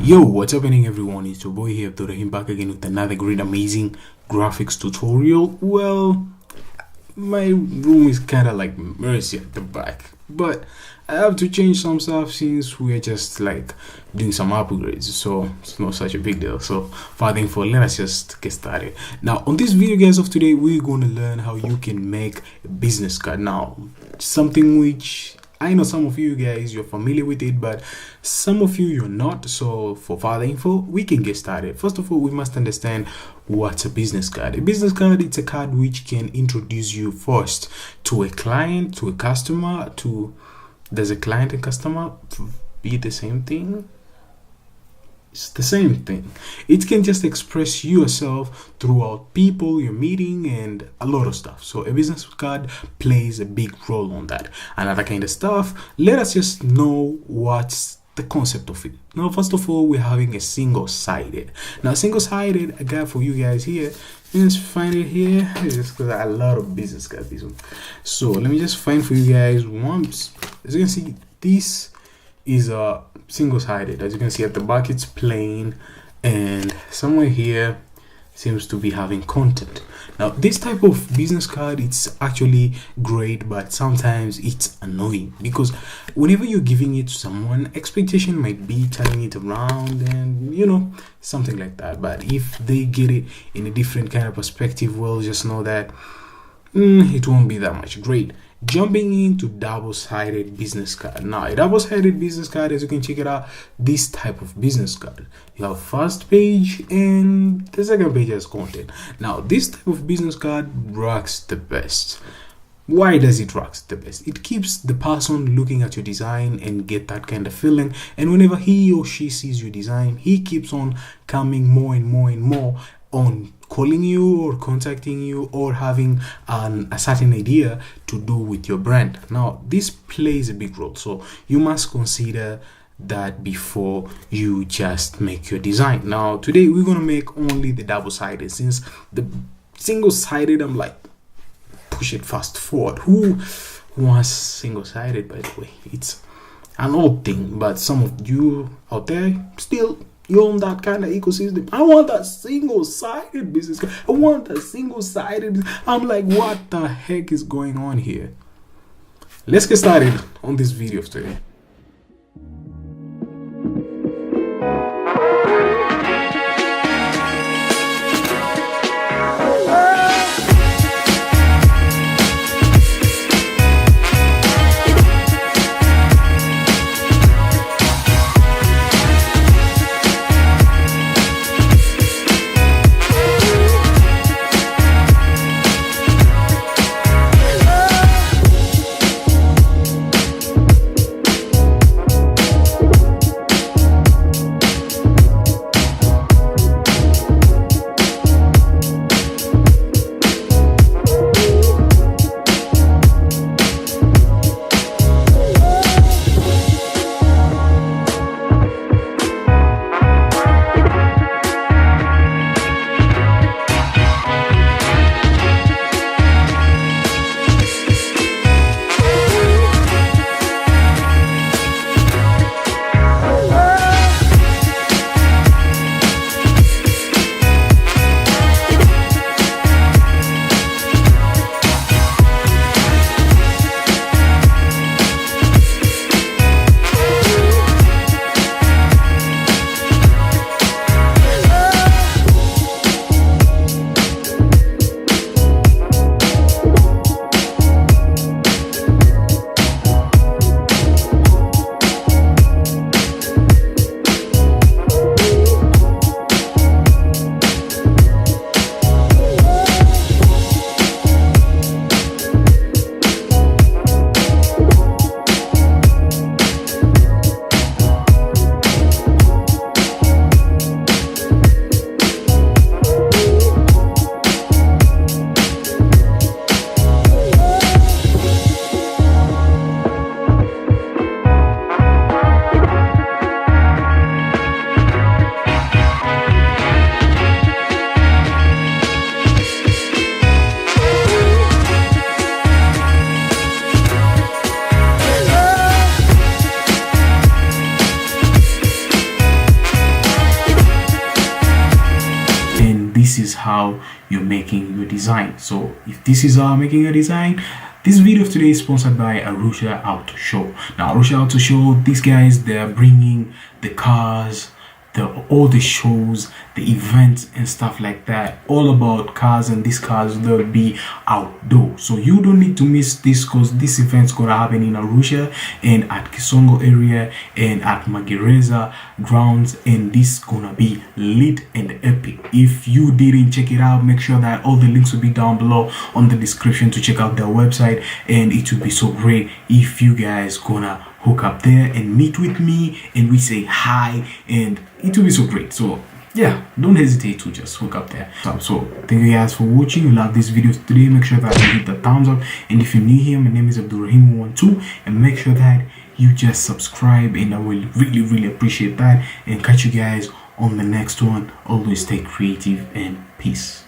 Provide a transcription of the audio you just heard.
Yo, what's happening everyone? It's your boy here, Abdurrahim, back again with another great amazing graphics tutorial. Well, my room is kind of like messy at the back, but I have to change some stuff since we're just like doing some upgrades, so it's not such a big deal. So further info, let us just get started. Now on this video guys of today, we're going to learn how you can make a business card. Now something which I know some of you guys you're familiar with it, but some of you you're not. So for further info, we can get started. First of all, we must understand what's a business card. A business card, it's a card which can introduce you first to a client, to a customer, does a client and customer be the same thing? It's the same thing. It can just express yourself throughout people you're meeting and a lot of stuff. So a business card plays a big role on that. Another kind of stuff, let us just know what's the concept of it. Now first of all, we're having a single-sided. Now single-sided, I got for you guys here. Let's find it here. Just because a lot of business cards this one. So let me just find for you guys once. As you can see, this is a single-sided. As you can see at the back, it's plain, and somewhere here seems to be having content. Now this type of business card, it's actually great, but sometimes it's annoying because whenever you're giving it to someone, expectation might be turning it around and something like that. But if they get it in a different kind of perspective, well, just know that it won't be that much great. Jumping into double-sided business card. Now a double-sided business card, as you can check it out, this type of business card, you have first page and the second page has content. Now this type of business card works the best. Why does it work the best? It keeps the person looking at your design and get that kind of feeling, and whenever he or she sees your design, he keeps on coming more and more and more on calling you or contacting you or having a certain idea to do with your brand. Now this plays a big role, so you must consider that before you just make your design. Now today we're gonna make only the double-sided, since the single-sided, I'm like, push it fast forward. Who wants single-sided? By the way, it's an old thing, but some of you out there still, you're on that kind of ecosystem. I want that single-sided business. I want that single-sided. I'm like, what the heck is going on here? Let's get started on this video today. this is how you're making your design. So if this is how I'm making a design, this video of today is sponsored by ArushaAutoShow. Now ArushaAutoShow, these guys, they're bringing the cars, all the shows, the events and stuff like that, all about cars, and these cars, they'll be outdoor, so you don't need to miss this, because this event's gonna happen in Arusha and at Kisongo area and at Magereza grounds, and this gonna be lit and epic. If you didn't check it out, make sure that all the links will be down below on the description to check out their website, and it will be so great if you guys gonna hook up there and meet with me and we say hi, and it will be so great. So yeah, don't hesitate to just hook up there. So thank you guys for watching. If you love this video today, make sure that you hit the thumbs up, and if you're new here, my name is Abdulrahim12, and make sure that you just subscribe, and I will really appreciate that, and catch you guys on the next one. Always stay creative and peace.